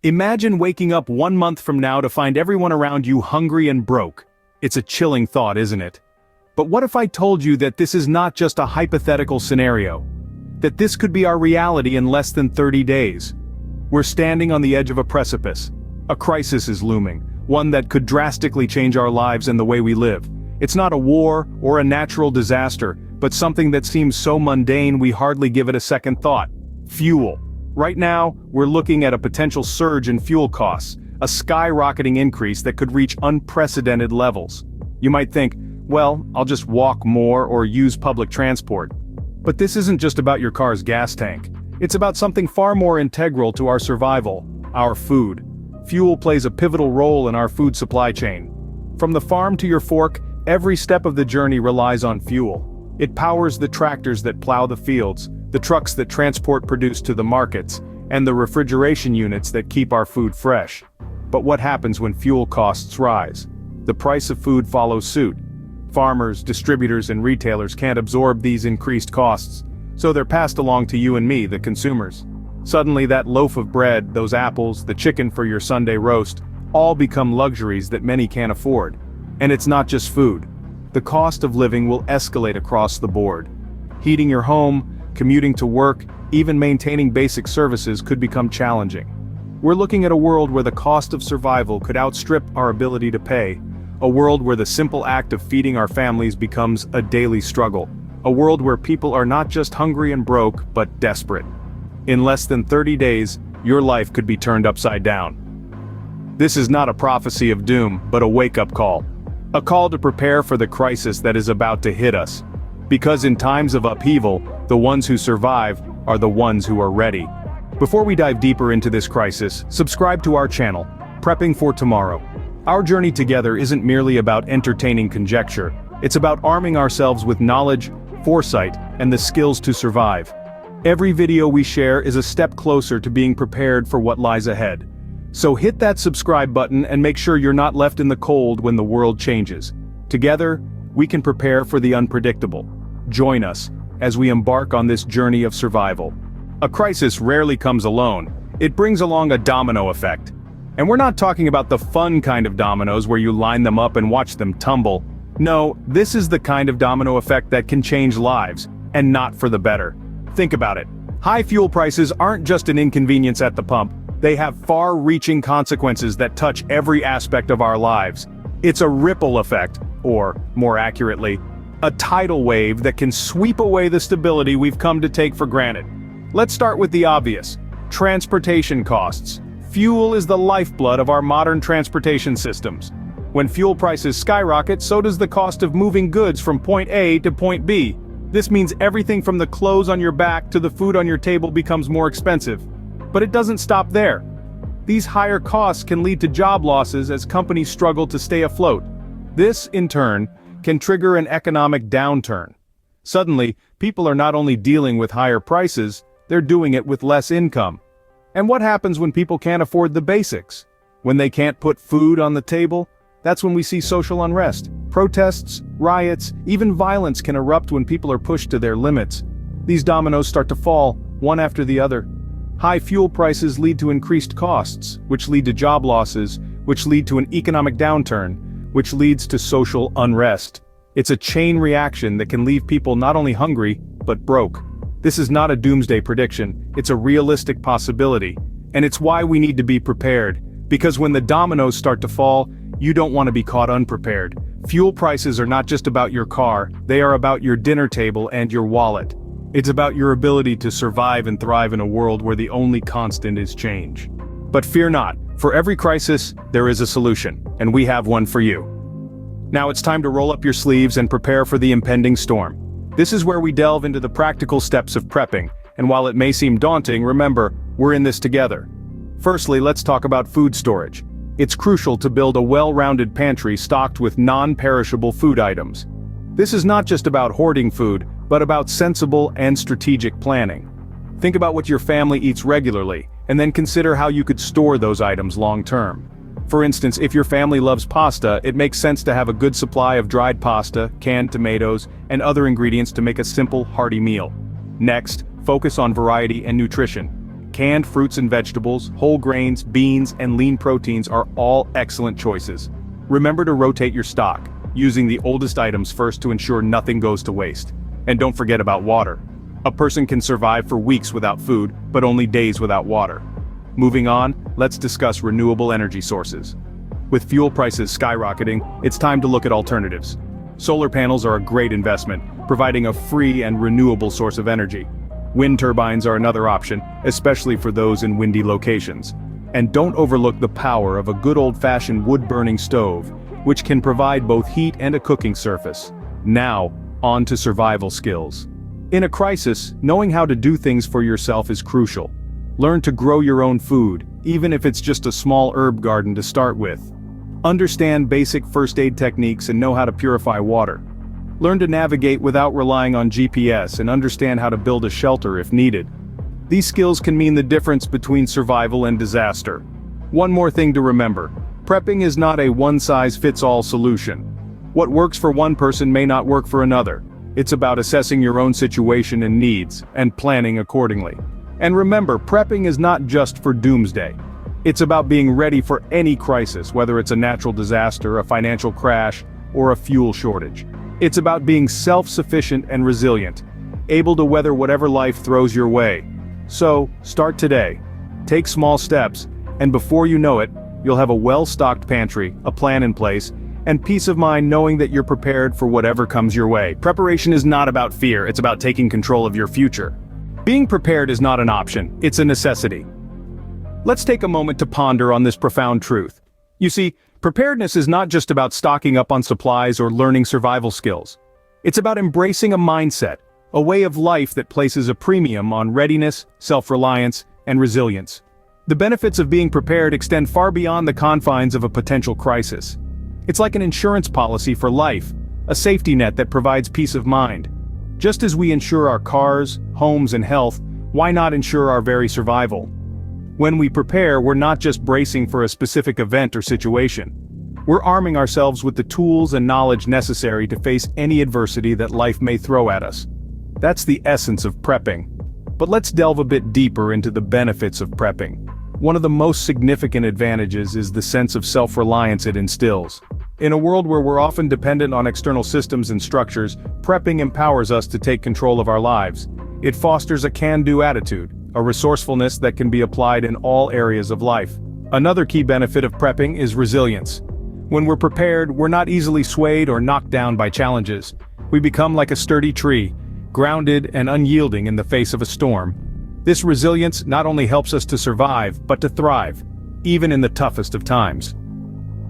Imagine waking up 1 month from now to find everyone around you hungry and broke. It's a chilling thought, isn't it? But what if I told you that this is not just a hypothetical scenario? That this could be our reality in less than 30 days. We're standing on the edge of a precipice. A crisis is looming, one that could drastically change our lives and the way we live. It's not a war or a natural disaster, but something that seems so mundane we hardly give it a second thought. Fuel. Right now, we're looking at a potential surge in fuel costs, a skyrocketing increase that could reach unprecedented levels. You might think, well, I'll just walk more or use public transport. But this isn't just about your car's gas tank. It's about something far more integral to our survival: our food. Fuel plays a pivotal role in our food supply chain. From the farm to your fork, every step of the journey relies on fuel. It powers the tractors that plow the fields, the trucks that transport produce to the markets, and the refrigeration units that keep our food fresh. But what happens when fuel costs rise? The price of food follows suit. Farmers, distributors, and retailers can't absorb these increased costs, so they're passed along to you and me, the consumers. Suddenly that loaf of bread, those apples, the chicken for your Sunday roast, all become luxuries that many can't afford. And it's not just food. The cost of living will escalate across the board. Heating your home, commuting to work, even maintaining basic services could become challenging. We're looking at a world where the cost of survival could outstrip our ability to pay. A world where the simple act of feeding our families becomes a daily struggle. A world where people are not just hungry and broke, but desperate. In less than 30 days, your life could be turned upside down. This is not a prophecy of doom, but a wake-up call. A call to prepare for the crisis that is about to hit us. Because in times of upheaval, the ones who survive are the ones who are ready. Before we dive deeper into this crisis, subscribe to our channel, Prepping for Tomorrow. Our journey together isn't merely about entertaining conjecture. It's about arming ourselves with knowledge, foresight, and the skills to survive. Every video we share is a step closer to being prepared for what lies ahead. So hit that subscribe button and make sure you're not left in the cold when the world changes. Together, we can prepare for the unpredictable. Join us as we embark on this journey of survival. A crisis rarely comes alone. It brings along a domino effect. And we're not talking about the fun kind of dominoes where you line them up and watch them tumble. No, this is the kind of domino effect that can change lives, and not for the better. Think about it. High fuel prices aren't just an inconvenience at the pump. They have far-reaching consequences that touch every aspect of our lives. It's a ripple effect, or, more accurately, a tidal wave that can sweep away the stability we've come to take for granted. Let's start with the obvious: transportation costs. Fuel is the lifeblood of our modern transportation systems. When fuel prices skyrocket, so does the cost of moving goods from point A to point B. This means everything from the clothes on your back to the food on your table becomes more expensive. But it doesn't stop there. These higher costs can lead to job losses as companies struggle to stay afloat. This, in turn, can trigger an economic downturn. Suddenly, people are not only dealing with higher prices, they're doing it with less income. And what happens when people can't afford the basics? When they can't put food on the table? That's when we see social unrest. Protests, riots, even violence can erupt when people are pushed to their limits. These dominoes start to fall, one after the other. High fuel prices lead to increased costs, which lead to job losses, which lead to an economic downturn, which leads to social unrest. It's a chain reaction that can leave people not only hungry, but broke. This is not a doomsday prediction, it's a realistic possibility. And it's why we need to be prepared. Because when the dominoes start to fall, you don't want to be caught unprepared. Fuel prices are not just about your car, they are about your dinner table and your wallet. It's about your ability to survive and thrive in a world where the only constant is change. But fear not, for every crisis, there is a solution, and we have one for you. Now it's time to roll up your sleeves and prepare for the impending storm. This is where we delve into the practical steps of prepping, and while it may seem daunting, remember, we're in this together. Firstly, let's talk about food storage. It's crucial to build a well-rounded pantry stocked with non-perishable food items. This is not just about hoarding food, but about sensible and strategic planning. Think about what your family eats regularly, and then consider how you could store those items long-term. For instance, if your family loves pasta, it makes sense to have a good supply of dried pasta, canned tomatoes, and other ingredients to make a simple, hearty meal. Next, focus on variety and nutrition. Canned fruits and vegetables, whole grains, beans, and lean proteins are all excellent choices. Remember to rotate your stock, using the oldest items first to ensure nothing goes to waste. And don't forget about water. A person can survive for weeks without food, but only days without water. Moving on, let's discuss renewable energy sources. With fuel prices skyrocketing, it's time to look at alternatives. Solar panels are a great investment, providing a free and renewable source of energy. Wind turbines are another option, especially for those in windy locations. And don't overlook the power of a good old-fashioned wood-burning stove, which can provide both heat and a cooking surface. Now, on to survival skills. In a crisis, knowing how to do things for yourself is crucial. Learn to grow your own food, even if it's just a small herb garden to start with. Understand basic first aid techniques and know how to purify water. Learn to navigate without relying on GPS and understand how to build a shelter if needed. These skills can mean the difference between survival and disaster. One more thing to remember: prepping is not a one-size-fits-all solution. What works for one person may not work for another. It's about assessing your own situation and needs, and planning accordingly. And remember, prepping is not just for doomsday. It's about being ready for any crisis, whether it's a natural disaster, a financial crash, or a fuel shortage. It's about being self-sufficient and resilient, able to weather whatever life throws your way. So, start today. Take small steps, and before you know it, you'll have a well-stocked pantry, a plan in place, and peace of mind knowing that you're prepared for whatever comes your way. Preparation is not about fear, it's about taking control of your future. Being prepared is not an option, it's a necessity. Let's take a moment to ponder on this profound truth. You see, preparedness is not just about stocking up on supplies or learning survival skills. It's about embracing a mindset, a way of life that places a premium on readiness, self-reliance, and resilience. The benefits of being prepared extend far beyond the confines of a potential crisis. It's like an insurance policy for life, a safety net that provides peace of mind. Just as we insure our cars, homes, and health, why not insure our very survival? When we prepare, we're not just bracing for a specific event or situation. We're arming ourselves with the tools and knowledge necessary to face any adversity that life may throw at us. That's the essence of prepping. But let's delve a bit deeper into the benefits of prepping. One of the most significant advantages is the sense of self-reliance it instills. In a world where we're often dependent on external systems and structures, prepping empowers us to take control of our lives. It fosters a can-do attitude, a resourcefulness that can be applied in all areas of life. Another key benefit of prepping is resilience. When we're prepared, we're not easily swayed or knocked down by challenges. We become like a sturdy tree, grounded and unyielding in the face of a storm. This resilience not only helps us to survive, but to thrive, even in the toughest of times.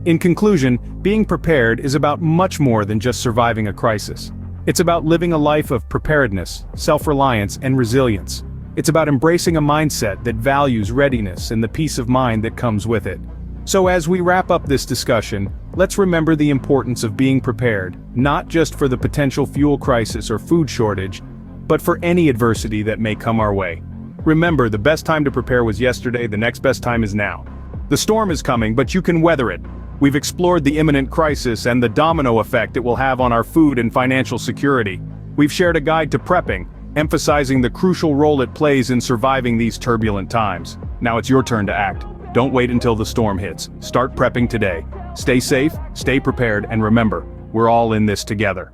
In conclusion, being prepared is about much more than just surviving a crisis. It's about living a life of preparedness, self-reliance, and resilience. It's about embracing a mindset that values readiness and the peace of mind that comes with it. So as we wrap up this discussion, let's remember the importance of being prepared, not just for the potential fuel crisis or food shortage, but for any adversity that may come our way. Remember, the best time to prepare was yesterday, the next best time is now. The storm is coming, but you can weather it. We've explored the imminent crisis and the domino effect it will have on our food and financial security. We've shared a guide to prepping, emphasizing the crucial role it plays in surviving these turbulent times. Now it's your turn to act. Don't wait until the storm hits. Start prepping today. Stay safe, stay prepared, and remember, we're all in this together.